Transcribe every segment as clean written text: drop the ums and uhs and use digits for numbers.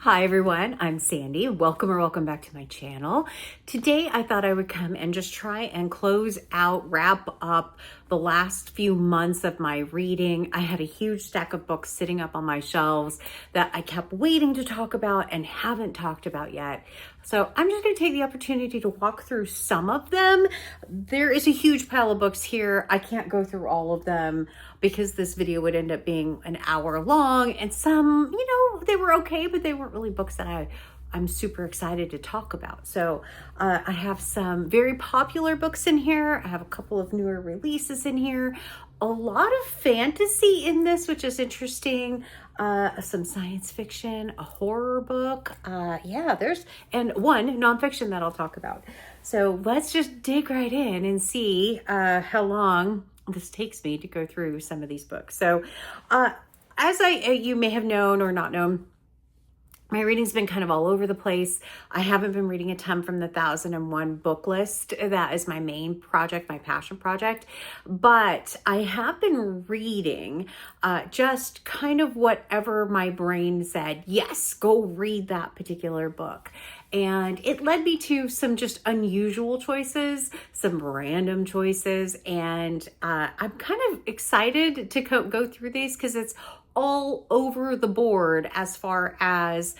Hi everyone, I'm Sandy. Welcome back to my channel. Today I thought I would come and just try and wrap up the last few months of my reading. I had a huge stack of books sitting up on my shelves that I kept waiting to talk about and haven't talked about yet. So I'm just going to take the opportunity to walk through some of them. There is a huge pile of books here. I can't go through all of them because this video would end up being an hour long, and some, they were okay, but they weren't really books that I'm super excited to talk about. So I have some very popular books in here. I have a couple of newer releases in here. A lot of fantasy in this, which is interesting. Some science fiction, a horror book. And one nonfiction that I'll talk about. So let's just dig right in and see how long this takes me to go through some of these books. So as you may have known or not known, my reading's been kind of all over the place. I haven't been reading a ton from the 1001 book list. That is my main project, my passion project. But I have been reading just kind of whatever my brain said, yes, go read that particular book. And it led me to some just unusual choices, some random choices. And I'm kind of excited to go through these because it's all over the board as far as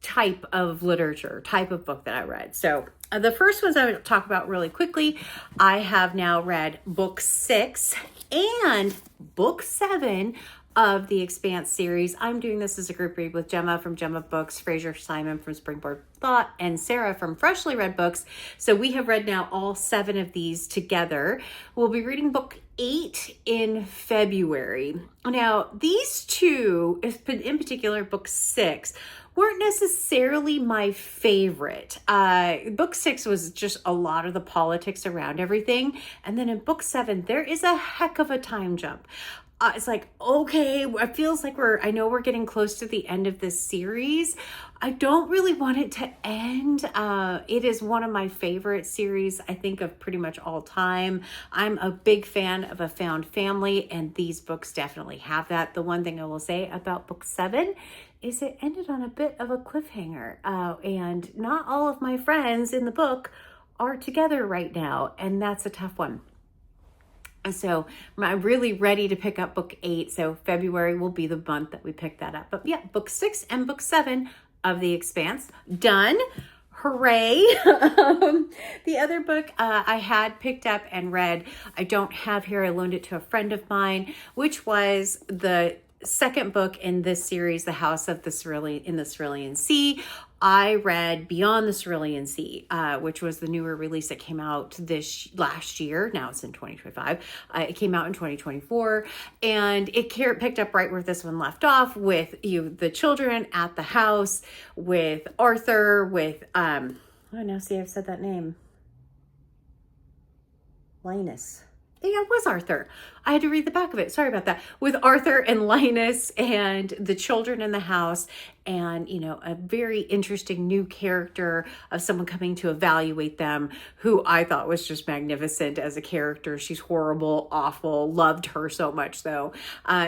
type of literature, type of book that I read. So the first ones I would talk about really quickly, I have now read book 6 and book 7 of the Expanse series. I'm doing this as a group read with Gemma from Gemma Books, Fraser Simon from Springboard Thought, and Sarah from Freshly Read Books. So we have read now all 7 of these together. We'll be reading book 8 in February. Now, these two, in particular, book 6, weren't necessarily my favorite. Book 6 was just a lot of the politics around everything. And then in book 7, there is a heck of a time jump. It's like, okay, it feels like I know we're getting close to the end of this series. I don't really want it to end. It is one of my favorite series, I think, of pretty much all time. I'm a big fan of a found family, and these books definitely have that. The one thing I will say about book 7 is it ended on a bit of a cliffhanger, and not all of my friends in the book are together right now, and that's a tough one. And so I'm really ready to pick up book 8. So February will be the month that we pick that up. But yeah, book 6 and book 7 of The Expanse done. Hooray. The other book I had picked up and read, I don't have here. I loaned it to a friend of mine, which was the second book in this series, The Haasse of the Cilan Sea. I read Beyond the Cilan Sea, which was the newer release that came out last year. Now it's in 2025. It came out in 2024, and it picked up right where this one left off with the children at the house, with Arthur, with I've said that name. Linus. Yeah, it was Arthur. I had to read the back of it. Sorry about that. With Arthur and Linus and the children in the house, and, a very interesting new character of someone coming to evaluate them, who I thought was just magnificent as a character. She's horrible, awful, loved her so much though.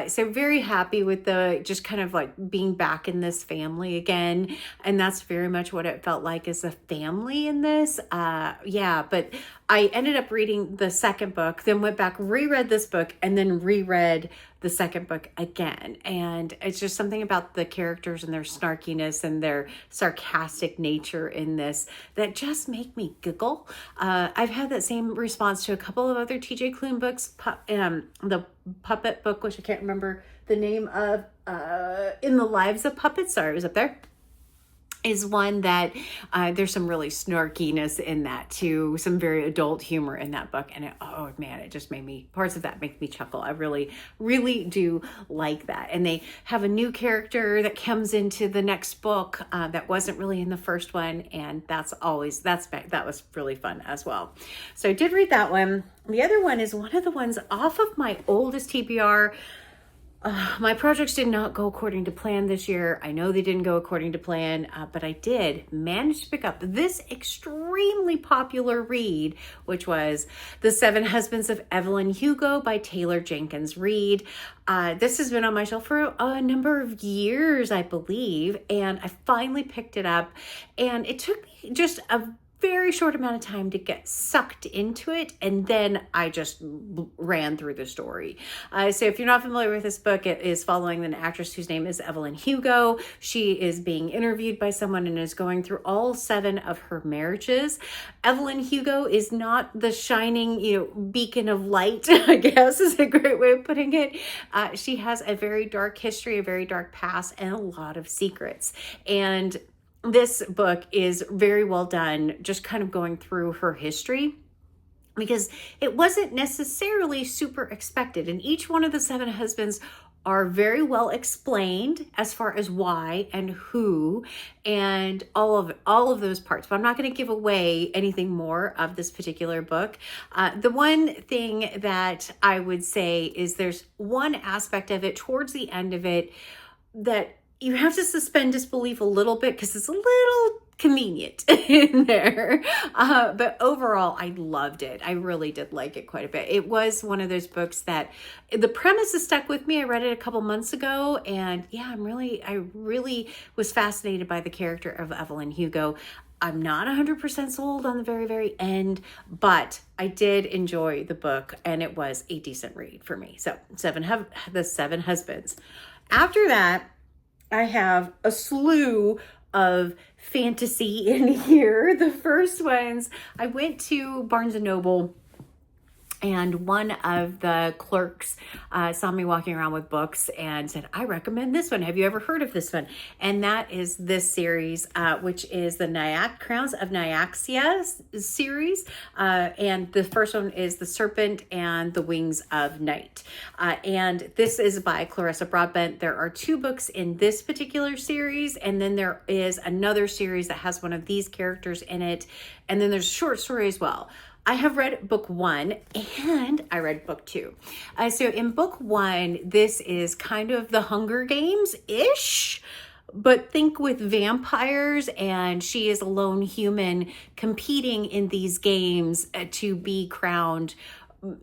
So very happy with just kind of like being back in this family again. And that's very much what it felt like as a family in this. But I ended up reading the second book, then went back, reread this book, and then reread the second book again. And it's just something about the characters and their snarkiness and their sarcastic nature in this that just make me giggle. I've had that same response to a couple of other TJ Klune books. The puppet book, which I can't remember the name of, In the Lives of Puppets. Sorry, it was up there. Is one that there's some really snarkiness in that too, some very adult humor in that book. And it just parts of that make me chuckle. I really, really do like that. And they have a new character that comes into the next book that wasn't really in the first one. And that was really fun as well. So I did read that one. The other one is one of the ones off of my oldest TBR. My projects did not go according to plan this year. I know they didn't go according to plan, but I did manage to pick up this extremely popular read, which was The Seven Husbands of Evelyn Hugo by Taylor Jenkins Reid. This has been on my shelf for a number of years, I believe, and I finally picked it up, and it took me just a very short amount of time to get sucked into it, and then I just ran through the story. So if you're not familiar with this book, it is following an actress whose name is Evelyn Hugo. She is being interviewed by someone and is going through all 7 of her marriages. Evelyn Hugo is not the shining, beacon of light, I guess is a great way of putting it. She has a very dark history, a very dark past, and a lot of secrets. And this book is very well done, just kind of going through her history, because it wasn't necessarily super expected. And each one of the 7 husbands are very well explained as far as why and who and all of those parts. But I'm not going to give away anything more of this particular book. The one thing that I would say is there's one aspect of it towards the end of it that you have to suspend disbelief a little bit because it's a little convenient in there. But overall, I loved it. I really did like it quite a bit. It was one of those books that the premise has stuck with me. I read it a couple months ago, and yeah, I really was fascinated by the character of Evelyn Hugo. I'm not 100% sold on the very, very end, but I did enjoy the book, and it was a decent read for me. So The Seven Husbands. After that, I have a slew of fantasy in here. The first ones, I went to Barnes & Noble, and one of the clerks saw me walking around with books and said, I recommend this one. Have you ever heard of this one? And that is this series, which is the Crowns of Nyaxia series. And the first one is The Serpent and the Wings of Night. And this is by Clarissa Broadbent. There are 2 books in this particular series. And then there is another series that has one of these characters in it. And then there's a short story as well. I have read book 1 and I read book 2. So in book 1, this is kind of the Hunger Games-ish, but think with vampires, and she is a lone human competing in these games to be crowned,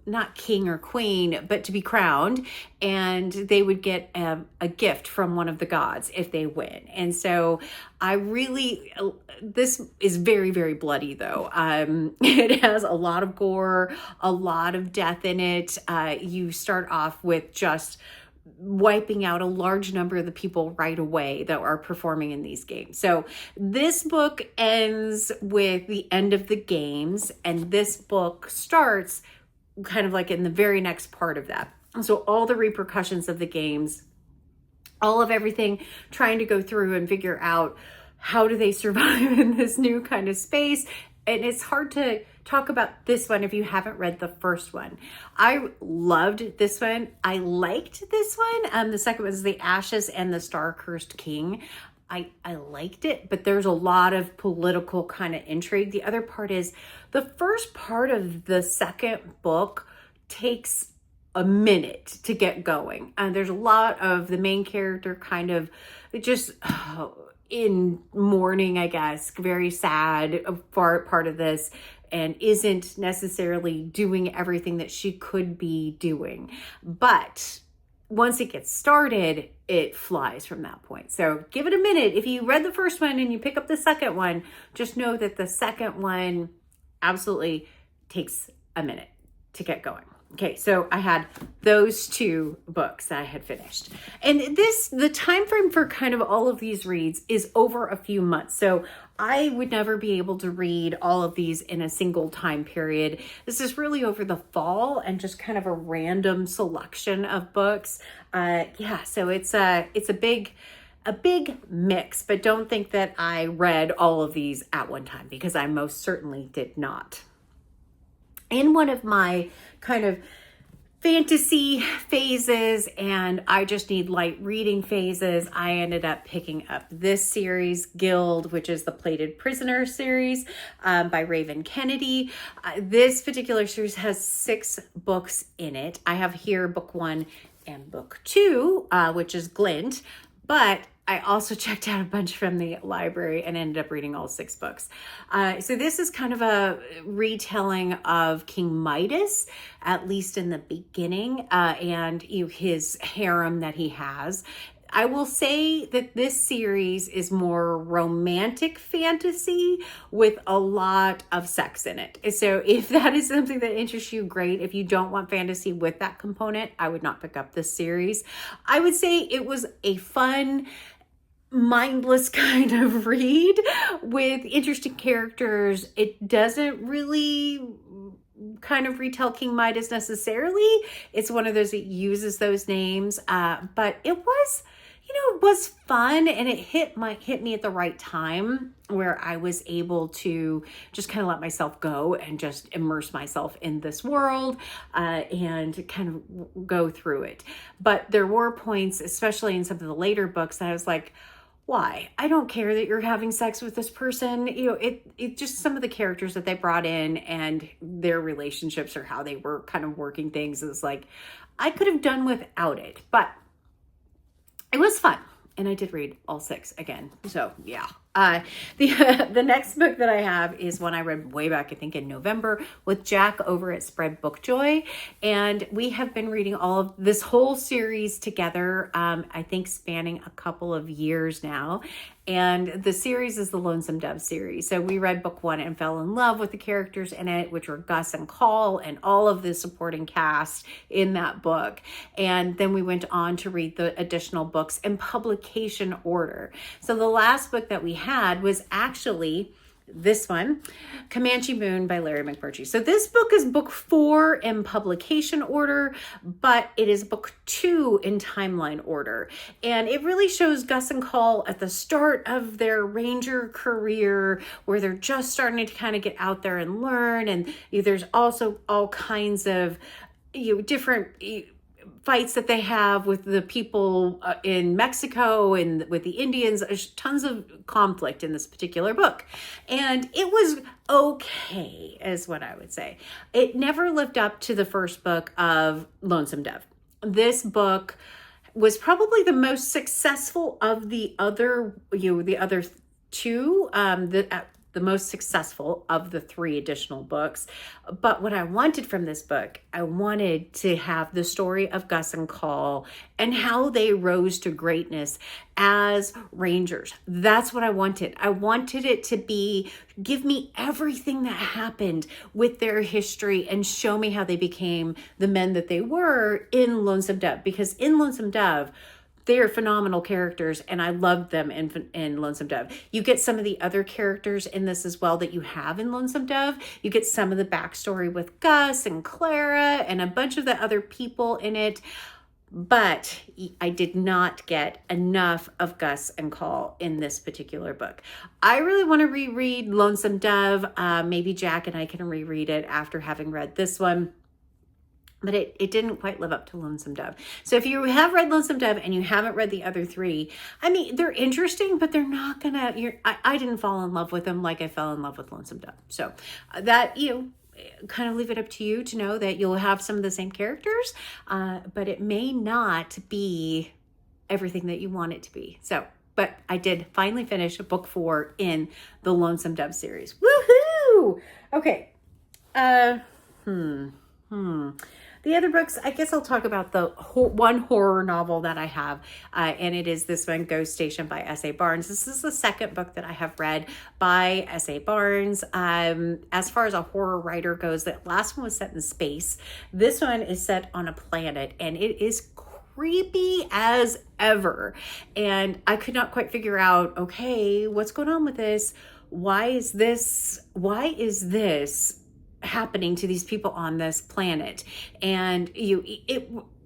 not king or queen, but to be crowned, and they would get a gift from one of the gods if they win. And so this is very, very bloody though. It has a lot of gore, a lot of death in it. You start off with just wiping out a large number of the people right away that are performing in these games. So this book ends with the end of the games, and this book starts kind of like in the very next part of that. So all the repercussions of the games, all of everything, trying to go through and figure out how do they survive in this new kind of space. And it's hard to talk about this one if you haven't read the first one. I loved this one. I liked this one. The second one is The Ashes and the Star-Cursed King. I liked it, but there's a lot of political kind of intrigue. The other part is the first part of the second book takes a minute to get going. There's a lot of the main character kind of just in mourning, I guess, very sad part of this, and isn't necessarily doing everything that she could be doing. But once it gets started, it flies from that point. So give it a minute. If you read the first one and you pick up the second one, just know that the second one absolutely takes a minute to get going. Okay, so I had those 2 books that I had finished. And the time frame for kind of all of these reads is over a few months. So I would never be able to read all of these in a single time period. This is really over the fall and just kind of a random selection of books. So it's a big mix, but don't think that I read all of these at one time, because I most certainly did not. In one of my kind of fantasy phases and I just need light reading phases, I ended up picking up this series, Guild, which is the Plated Prisoner series by Raven Kennedy. This particular series has 6 books in it. I have here book 1 and book 2, which is Glint, but I also checked out a bunch from the library and ended up reading all 6 books. So this is kind of a retelling of King Midas, at least in the beginning, and his harem that he has. I will say that this series is more romantic fantasy with a lot of sex in it. So if that is something that interests you, great. If you don't want fantasy with that component, I would not pick up this series. I would say it was a fun, mindless kind of read with interesting characters. It doesn't really kind of retell King Midas necessarily. It's one of those that uses those names, but it was, it was fun, and it hit me at the right time where I was able to just kind of let myself go and just immerse myself in this world, and kind of go through it. But there were points, especially in some of the later books, that I was like, why? I don't care that you're having sex with this person. It just some of the characters that they brought in and their relationships or how they were kind of working things is like, I could have done without it, but it was fun. And I did read all 6 again. So yeah. The next book that I have is one I read way back, I think in November, with Jack over at Spread Bookjoy. And we have been reading all of this whole series together, I think spanning a couple of years now. And the series is the Lonesome Dove series. So we read book 1 and fell in love with the characters in it, which were Gus and Call and all of the supporting cast in that book. And then we went on to read the additional books in publication order. So the last book that we had was actually this one, Kamane Moon by Larry McMurtry. So this book is book 4 in publication order, but it is book 2 in timeline order. And it really shows Gus and Call at the start of their ranger career, where they're just starting to kind of get out there and learn. And there's also all kinds of different fights that they have with the people in Mexico and with the Indians. There's tons of conflict in this particular book. And it was okay, is what I would say. It never lived up to the first book of Lonesome Dove. This book was probably the most successful of the other, the other 2, the most successful of the 3 additional books. But what I wanted from this book, I wanted to have the story of Gus and Call and how they rose to greatness as rangers. That's what I wanted. I wanted it to give me everything that happened with their history and show me how they became the men that they were in Lonesome Dove. Because in Lonesome Dove, they're phenomenal characters, and I loved them in Lonesome Dove. You get some of the other characters in this as well that you have in Lonesome Dove. You get some of the backstory with Gus and Clara and a bunch of the other people in it. But I did not get enough of Gus and Call in this particular book. I really want to reread Lonesome Dove. Maybe Jack and I can reread it after having read this one. But it didn't quite live up to Lonesome Dove. So if you have read Lonesome Dove and you haven't read the other 3, I mean, they're interesting, but they're not gonna, I didn't fall in love with them like I fell in love with Lonesome Dove. So that, kind of leave it up to you to know that you'll have some of the same characters, but it may not be everything that you want it to be. So, but I did finally finish book 4 in the Lonesome Dove series. Woohoo! Okay. The other books, I guess I'll talk about the one horror novel that I have, and it is this one, Ghost Station by S.A. Barnes. This is the second book that I have read by S.A. Barnes. As far as a horror writer goes, the last one was set in space. This one is set on a planet, and it is creepy as ever. And I could not quite figure out, okay, what's going on with this? Why is this happening to these people on this planet? And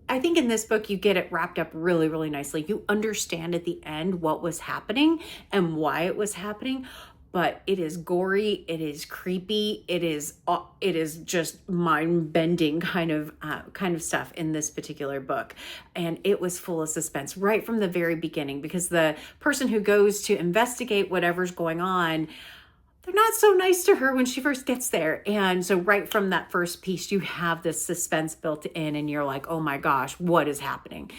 I think in this book you get it wrapped up really, really nicely. You understand at the end what was happening and why it was happening, but it is gory, it is creepy, it is just mind-bending kind of stuff in this particular book. And it was full of suspense right from the very beginning, because the person who goes to investigate whatever's going on, they're not so nice to her when she first gets there. And so right from that first piece, you have this suspense built in, and you're like, oh my gosh, what is happening?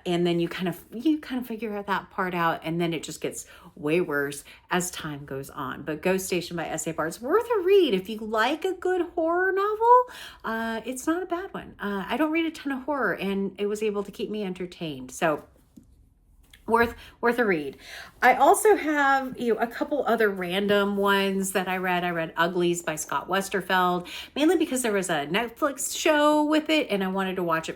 And then you kind of figure that part out, and then it just gets way worse as time goes on. But Ghost Station by S.A. Bart's worth a read. If you like a good horror novel, it's not a bad one. I don't read a ton of horror, and it was able to keep me entertained. So worth a read. I also have, a couple other random ones that I read. I read Uglies by Scott Westerfeld, mainly because there was a Netflix show with it, and I wanted to read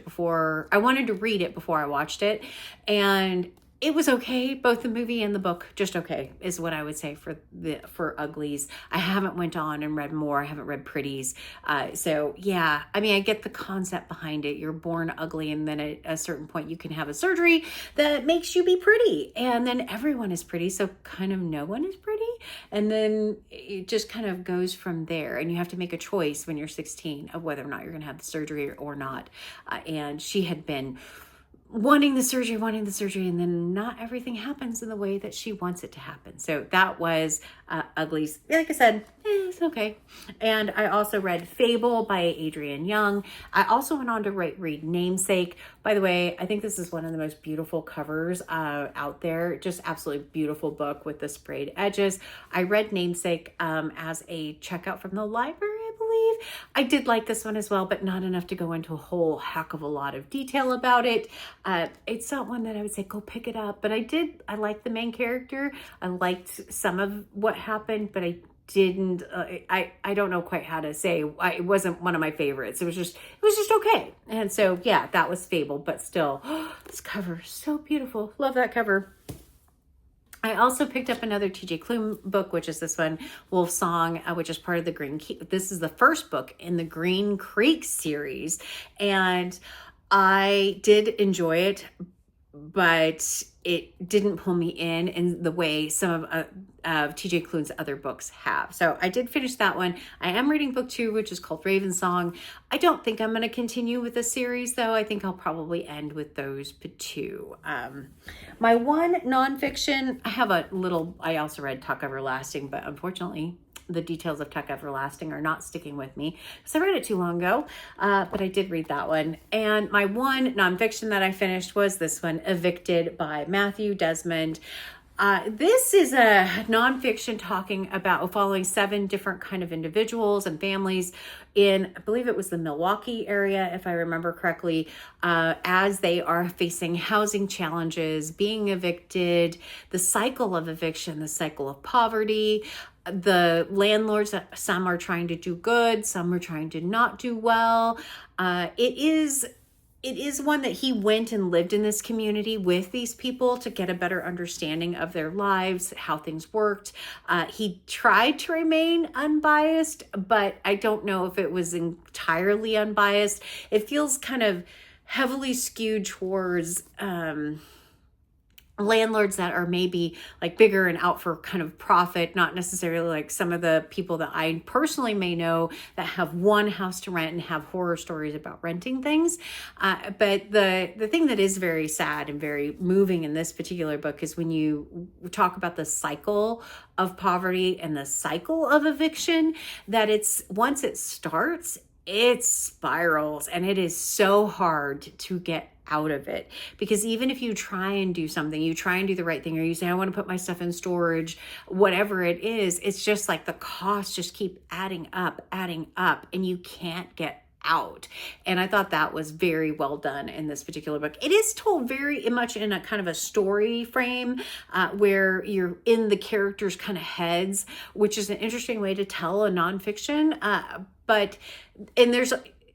it before I watched it. And it was okay. Both the movie and the book, just okay, is what I would say for Uglies. I haven't went on and read more. I haven't read Pretties. So yeah, I mean, I get the concept behind it. You're born ugly, and then at a certain point you can have a surgery that makes you be pretty. And then everyone is pretty, so kind of no one is pretty. And then it just kind of goes from there. And you have to make a choice when you're 16 of whether or not you're going to have the surgery or not. And she had been wanting the surgery, and then not everything happens in the way that she wants it to happen. So that was Uglies. Like I said, it's okay. And I also read Fable by Adrienne Young. I also went on to read Namesake. By the way, I think this is one of the most beautiful covers out there. Just absolutely beautiful book with the sprayed edges. I read Namesake as a checkout from the library, I believe. I did like this one as well, but not enough to go into a whole heck of a lot of detail about it. It's not one that I would say go pick it up, but I liked the main character. I liked some of what happened, but I didn't, I don't know quite how to say, it wasn't one of my favorites. It was just okay. And so, yeah, that was Fable, but still, this cover is so beautiful. Love that cover. I also picked up another TJ Klune book, which is this one, Wolf Song, which is part of the this is the first book in the Green Creek series. And I did enjoy it, but it didn't pull me in the way some of TJ Klune's other books have. So I did finish that one. I am reading book 2, which is called Raven Song. I don't think I'm going to continue with the series, though. I think I'll probably end with those two. My one nonfiction, I also read Tuck Everlasting, but unfortunately, the details of Tuck Everlasting are not sticking with me because I read it too long ago, but I did read that one. And my one nonfiction that I finished was this one, Evicted by Matthew Desmond. This is a nonfiction talking about following 7 different kind of individuals and families in, I believe it was the Milwaukee area, if I remember correctly, as they are facing housing challenges, being evicted, the cycle of eviction, the cycle of poverty, the landlords, some are trying to do good, some are trying to not do well. It is one that he went and lived in this community with these people to get a better understanding of their lives, how things worked. He tried to remain unbiased, but I don't know if it was entirely unbiased. It feels kind of heavily skewed towards landlords that are maybe like bigger and out for kind of profit, not necessarily like some of the people that I personally may know that have one house to rent and have horror stories about renting things. But the thing that is very sad and very moving in this particular book is when you talk about the cycle of poverty and the cycle of eviction, that it's once it starts, it spirals, and it is so hard to get out of it. Because even if you try and do something, you try and do the right thing, or you say, I want to put my stuff in storage, whatever it is, it's just like the costs just keep adding up, and you can't get out. And I thought that was very well done in this particular book. It is told very much in a kind of a story frame where you're in the characters' kind of heads, which is an interesting way to tell a nonfiction.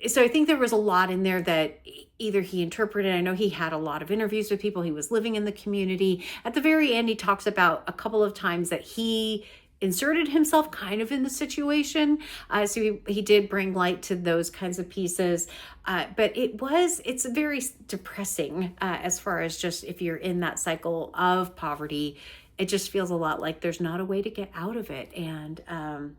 So I think there was a lot in there that either he interpreted. I know he had a lot of interviews with people. He was living in the community. At the very end, he talks about a couple of times that he inserted himself kind of in the situation. So he did bring light to those kinds of pieces. But it's very depressing as far as just if you're in that cycle of poverty, it just feels a lot like there's not a way to get out of it. And,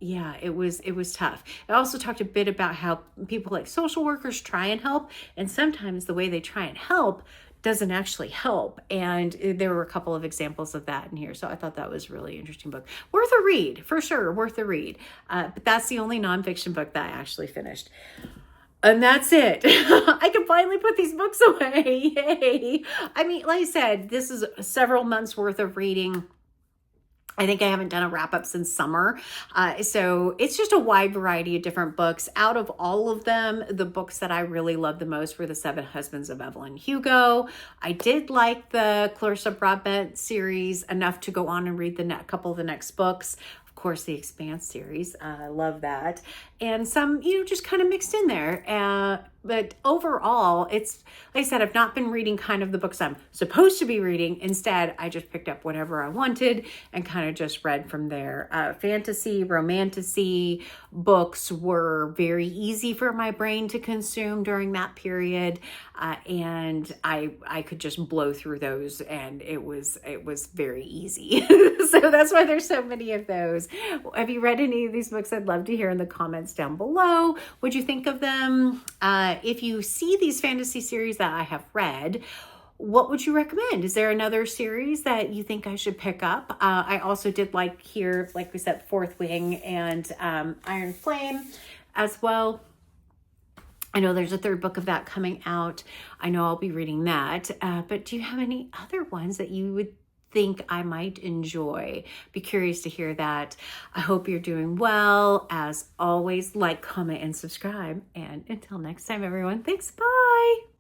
yeah, it was tough. I also talked a bit about how people like social workers try and help, and sometimes the way they try and help doesn't actually help. And there were a couple of examples of that in here. So I thought that was a really interesting book. Worth a read, for sure, worth a read. But that's the only nonfiction book that I actually finished. And that's it. I can finally put these books away. Yay. I mean, like I said, this is several months worth of reading. I think I haven't done a wrap up since summer. So it's just a wide variety of different books. Out of all of them, the books that I really loved the most were the Seven Husbands of Evelyn Hugo. I did like the Clarissa Broadbent series enough to go on and read the couple of the next books. Of course, the Expanse series. I love that. And some, just kind of mixed in there. But overall, it's, like I said, I've not been reading kind of the books I'm supposed to be reading. Instead, I just picked up whatever I wanted and kind of just read from there. Fantasy, romantasy books were very easy for my brain to consume during that period. And I could just blow through those, and it was very easy. So that's why there's so many of those. Have you read any of these books? I'd love to hear in the comments down below. What'd you think of them? If you see these fantasy series that I have read, what would you recommend? Is there another series that you think I should pick up? I also did like here, like we said, Fourth Wing and Iron Flame as well. I know there's a third book of that coming out. I know I'll be reading that. But do you have any other ones that you would think I might enjoy? Be curious to hear that. I hope you're doing well. As always, like, comment, and subscribe. And until next time, everyone, thanks. Bye.